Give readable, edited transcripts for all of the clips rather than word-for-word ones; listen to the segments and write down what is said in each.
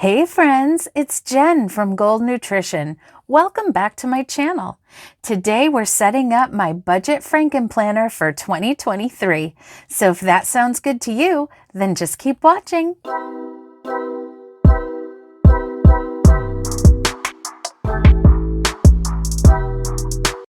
Hey friends, it's Jen from Gold Nutrition. Welcome back to my channel. Today we're setting up my Budget Frankenplanner for 2023. So if that sounds good to you, then just keep watching.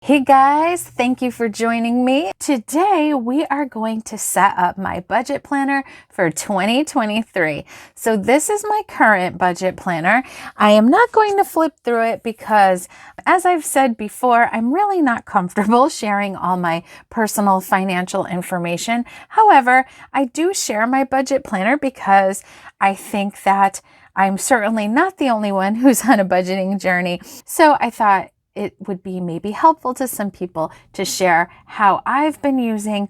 Hey guys, thank you for joining me. Today we are going to set up my budget planner for 2023. So this is my current budget planner. I am not going to flip through it because, as I've said before, I'm really not comfortable sharing all my personal financial information. However, I do share my budget planner because I think that I'm certainly not the only one who's on a budgeting journey. So I thought it would be maybe helpful to some people to share how I've been using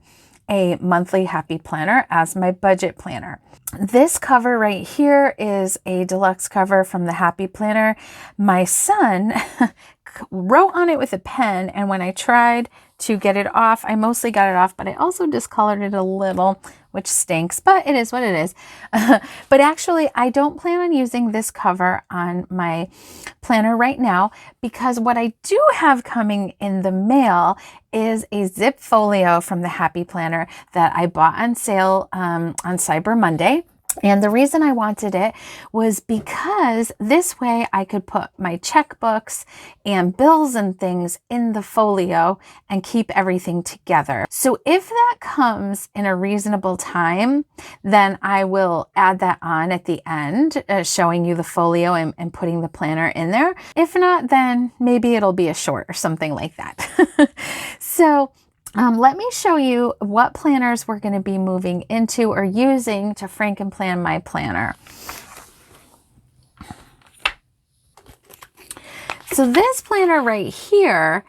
a monthly happy planner as my budget planner. This cover right here is a deluxe cover from the Happy Planner. My son wrote on it with a pen, and when I tried to get it off, I mostly got it off, but I also discolored it a little, which stinks, but it is what it is. But actually, I don't plan on using this cover on my planner right now because what I do have coming in the mail is a zipfolio from the Happy Planner that I bought on sale on Cyber Monday. And the reason I wanted it was because this way I could put my checkbooks and bills and things in the folio and keep everything together. So if that comes in a reasonable time, then I will add that on at the end, showing you the folio and putting the planner in there. If not, then maybe it'll be a short or something like that. So let me show you what planners we're going to be moving into or using to Frankenplan my planner. So this planner right here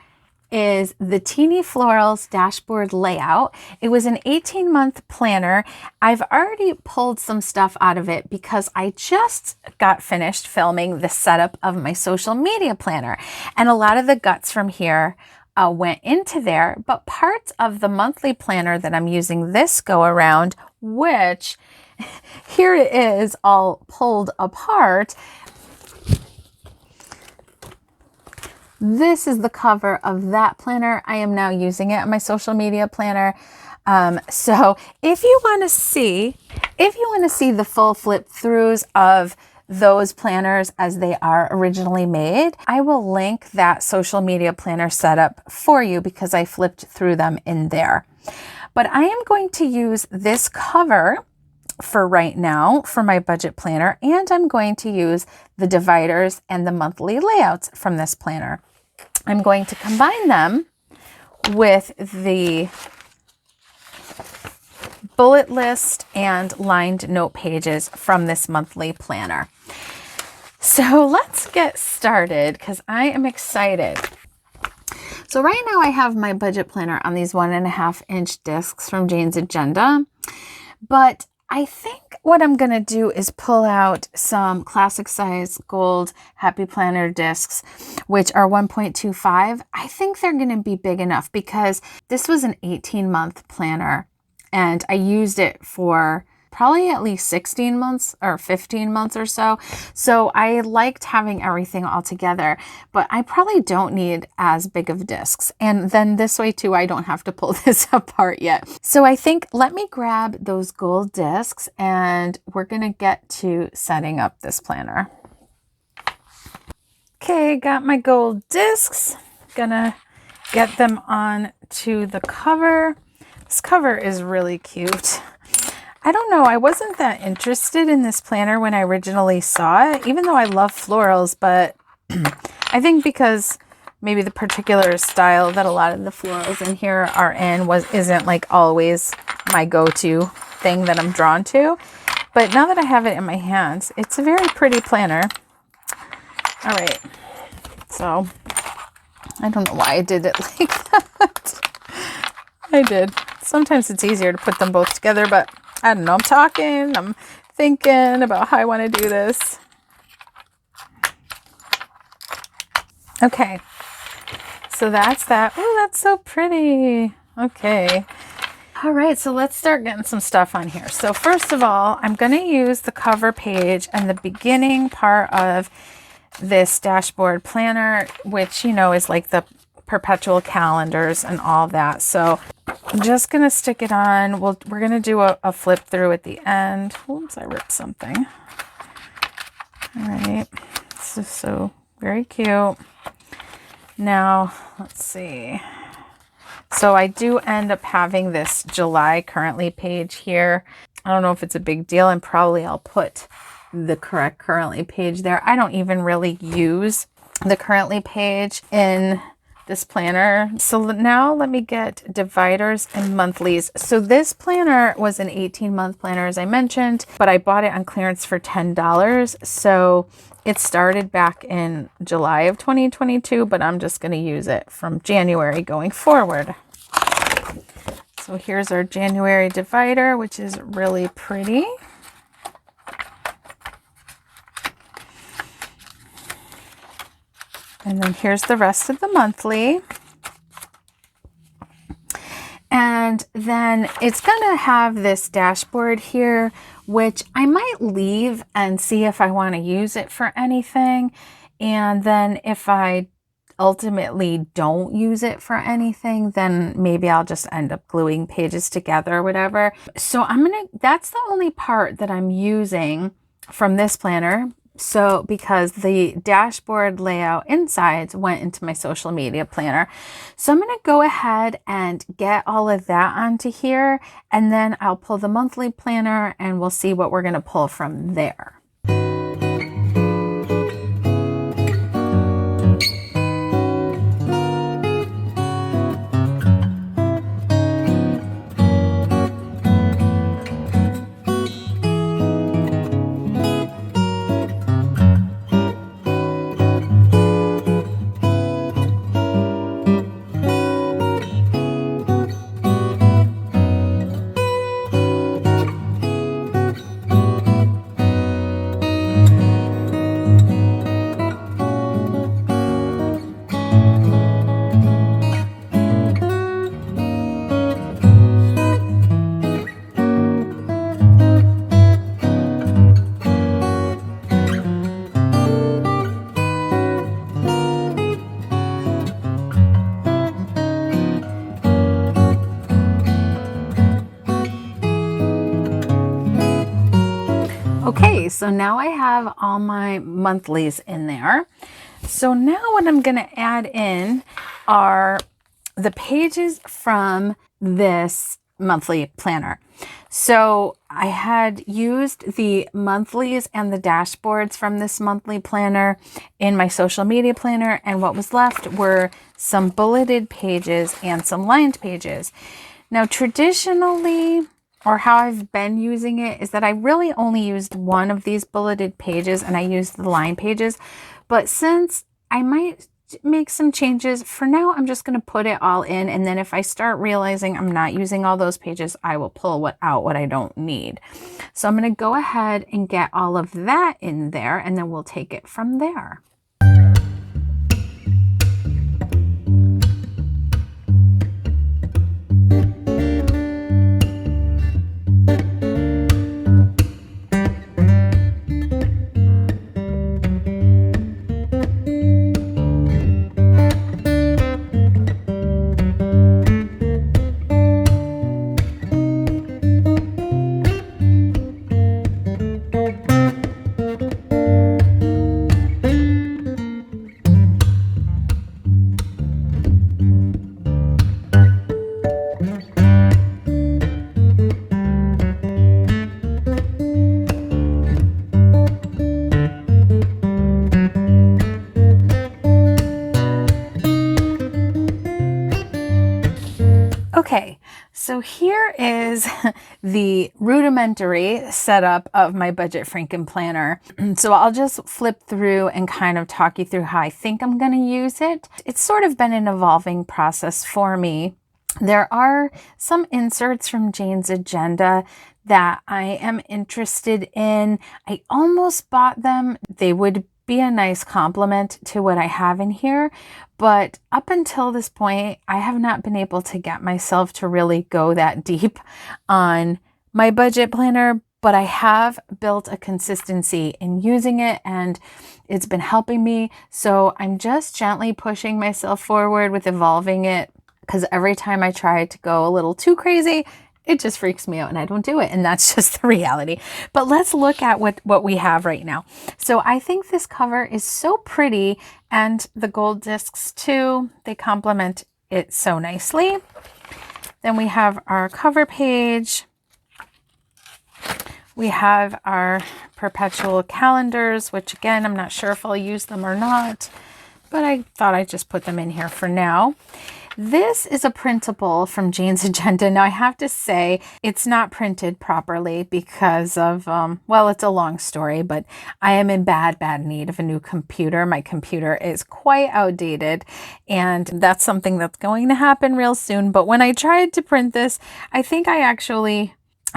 is the Teeny Florals dashboard layout. It was an 18-month planner. I've already pulled some stuff out of it because I just got finished filming the setup of my social media planner. And a lot of the guts from here went into there, but parts of the monthly planner that I'm using this go around, which here it is all pulled apart. This is the cover of that planner. I am now using it in my social media planner. So if you want to see the full flip throughs of those planners as they are originally made, I will link that social media planner setup for you because I flipped through them in there. But I am going to use this cover for right now for my budget planner, and I'm going to use the dividers and the monthly layouts from this planner. I'm going to combine them with the bullet list and lined note pages from this monthly planner. So let's get started because I am excited. So right now I have my budget planner on these 1.5-inch discs from Jane's Agenda, but I think what I'm going to do is pull out some classic size gold Happy Planner discs, which are 1.25. I think they're going to be big enough because this was an 18-month planner. And I used it for probably at least 16 months or 15 months or so. So I liked having everything all together, but I probably don't need as big of discs. And then this way too, I don't have to pull this apart yet. So I think let me grab those gold discs and we're gonna get to setting up this planner. Okay, got my gold discs. Gonna get them on to the cover. This cover is really cute. I don't know, I wasn't that interested in this planner when I originally saw it, even though I love florals, but I think because maybe the particular style that a lot of the florals in here are in isn't like always my go-to thing that I'm drawn to. But now that I have it in my hands, it's a very pretty planner. All right, so I don't know why I did it like that. I did. Sometimes it's easier to put them both together, but I don't know. I'm talking, I'm thinking about how I want to do this. Okay, so that's that. Oh, that's so pretty. Okay. All right, so let's start getting some stuff on here. So first of all, I'm going to use the cover page and the beginning part of this dashboard planner, which, you know, is like the perpetual calendars and all that. So I'm just going to stick it on. We're going to do a flip through at the end. Oops, I ripped something. All right, this is so very cute. Now, let's see. So I do end up having this July currently page here. I don't know if it's a big deal, and probably I'll put the correct currently page there. I don't even really use the currently page in this planner. So now let me get dividers and monthlies. So this planner was an 18-month planner, as I mentioned, but I bought it on clearance for $10. So it started back in July of 2022, but I'm just going to use it from January going forward. So here's our January divider, which is really pretty. And then here's the rest of the monthly. And then it's going to have this dashboard here, which I might leave and see if I want to use it for anything. And then if I ultimately don't use it for anything, then maybe I'll just end up gluing pages together or whatever. So that's the only part that I'm using from this planner. So because the dashboard layout insides went into my social media planner. So I'm going to go ahead and get all of that onto here, and then I'll pull the monthly planner and we'll see what we're going to pull from there. Okay, so now I have all my monthlies in there. So now what I'm going to add in are the pages from this monthly planner. So I had used the monthlies and the dashboards from this monthly planner in my social media planner, and what was left were some bulleted pages and some lined pages. Now, traditionally, or how I've been using it, is that I really only used one of these bulleted pages and I used the line pages. But since I might make some changes, for now I'm just going to put it all in, and then if I start realizing I'm not using all those pages, I will pull out what I don't need. So I'm going to go ahead and get all of that in there, and then we'll take it from there. Okay, so here is the rudimentary setup of my Budget Frankenplanner. So I'll just flip through and kind of talk you through how I think I'm going to use it. It's sort of been an evolving process for me. There are some inserts from Jane's Agenda that I am interested in. I almost bought them. They would be a nice complement to what I have in here. But up until this point, I have not been able to get myself to really go that deep on my budget planner, but I have built a consistency in using it and it's been helping me. So I'm just gently pushing myself forward with evolving it, because every time I try to go a little too crazy, it just freaks me out and I don't do it. And that's just the reality. But let's look at what we have right now. So I think this cover is so pretty, and the gold discs too, they complement it so nicely. Then we have our cover page. We have our perpetual calendars, which again, I'm not sure if I'll use them or not, but I thought I'd just put them in here for now. This is a printable from Jane's Agenda. Now I have to say it's not printed properly because of, well, it's a long story, but I am in bad need of a new computer. My computer is quite outdated, and that's something that's going to happen real soon. But when I tried to print this, I think I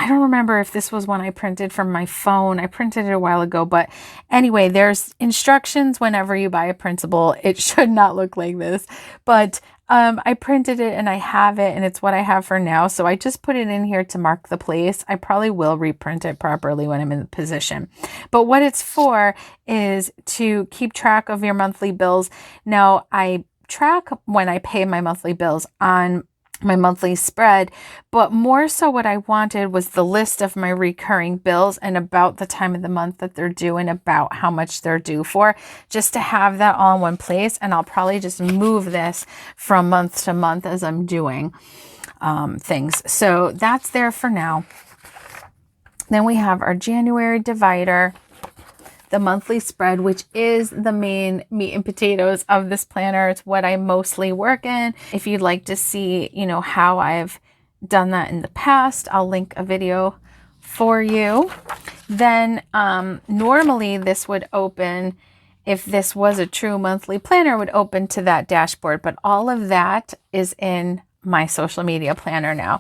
don't remember if this was one I printed from my phone. I printed it a while ago, but anyway, there's instructions whenever you buy a printable. It should not look like this, but I printed it and I have it, and it's what I have for now. So I just put it in here to mark the place. I probably will reprint it properly when I'm in the position. But what it's for is to keep track of your monthly bills. Now I track when I pay my monthly bills on my monthly spread, but more so what I wanted was the list of my recurring bills and about the time of the month that they're due and about how much they're due for, just to have that all in one place. And I'll probably just move this from month to month as I'm doing things. So that's there for now. Then we have our January divider, the monthly spread, which is the main meat and potatoes of this planner. It's what I mostly work in. If you'd like to see, how I've done that in the past, I'll link a video for you. Then normally this would open, if this was a true monthly planner, would open to that dashboard, but all of that is in my social media planner now.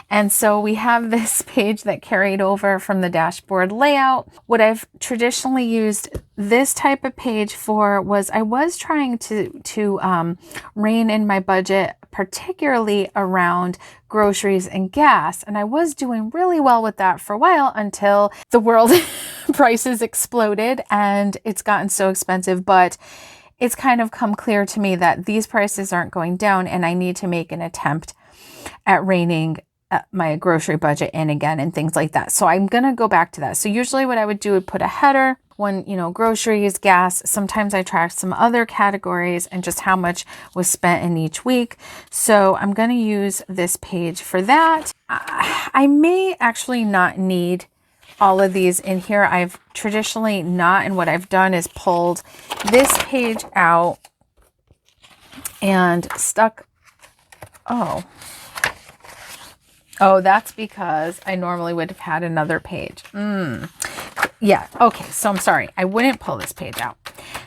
And so we have this page that carried over from the dashboard layout. What I've traditionally used this type of page for was I was trying to rein in my budget, particularly around groceries and gas. And I was doing really well with that for a while until the world prices exploded and it's gotten so expensive. But it's kind of come clear to me that these prices aren't going down and I need to make an attempt at reining my grocery budget in again and things like that. So I'm going to go back to that. So usually what I would do would put a header when, groceries, gas. Sometimes I track some other categories and just how much was spent in each week. So I'm going to use this page for that. I may actually not need all of these in here. I've traditionally not, and what I've done is pulled this page out and stuck, oh, that's because I normally would have had another page. Yeah, okay, so I'm sorry, I wouldn't pull this page out.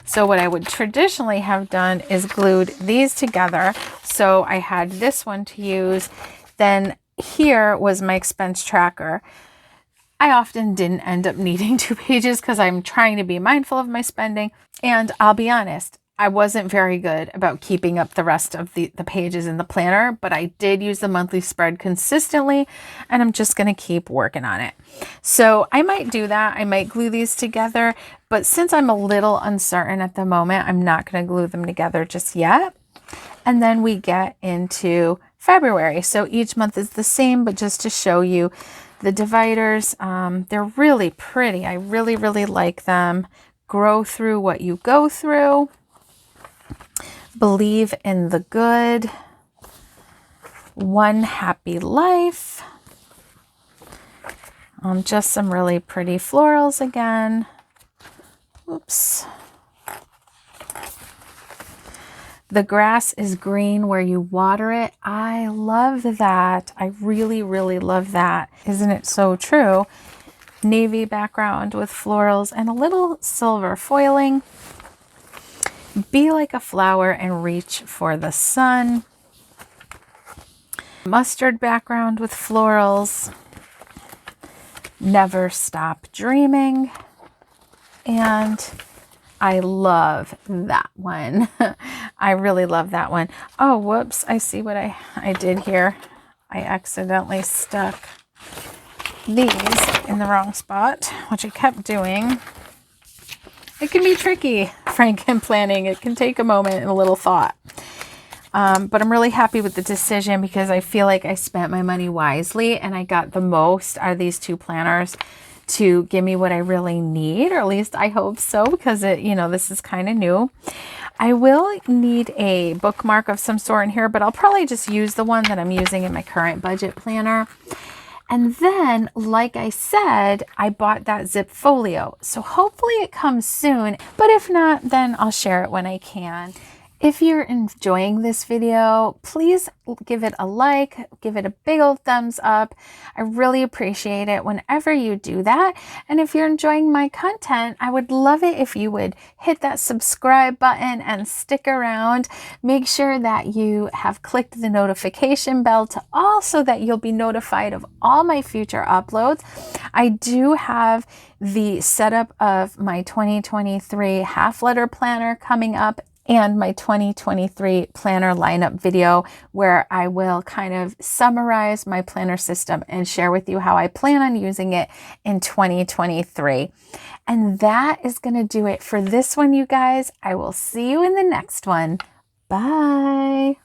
So what I would traditionally have done is glued these together. So I had this one to use, then here was my expense tracker. I often didn't end up needing 2 pages because I'm trying to be mindful of my spending. And I'll be honest, I wasn't very good about keeping up the rest of the pages in the planner, but I did use the monthly spread consistently, and I'm just going to keep working on it. So I might do that. I might glue these together, but since I'm a little uncertain at the moment, I'm not going to glue them together just yet. And then we get into February. So each month is the same, but just to show you the dividers, they're really pretty. I really, really like them. Grow through what you go through. Believe in the good. One happy life. Just some really pretty florals again. Oops. The grass is green where you water it. I love that. I really, really love that. Isn't it so true? Navy background with florals and a little silver foiling. Be like a flower and reach for the sun. Mustard background with florals. Never stop dreaming. And I love that one. I really love that one. Oh, whoops. I see what I did here. I accidentally stuck these in the wrong spot, which I kept doing. It can be tricky, Frankenplanning. It can take a moment and a little thought. But I'm really happy with the decision because I feel like I spent my money wisely and I got the most out of these two planners to give me what I really need, or at least I hope so, because it, you know, this is kind of new. I will need a bookmark of some sort in here, but I'll probably just use the one that I'm using in my current budget planner. And then, like I said, I bought that zipfolio. So hopefully it comes soon, but if not, then I'll share it when I can. If you're enjoying this video, please give it a like, give it a big old thumbs up. I really appreciate it whenever you do that. And if you're enjoying my content, I would love it if you would hit that subscribe button and stick around. Make sure that you have clicked the notification bell to all so that you'll be notified of all my future uploads. I do have the setup of my 2023 half letter planner coming up, and my 2023 planner lineup video where I will kind of summarize my planner system and share with you how I plan on using it in 2023. And that is going to do it for this one, you guys. I will see you in the next one. Bye.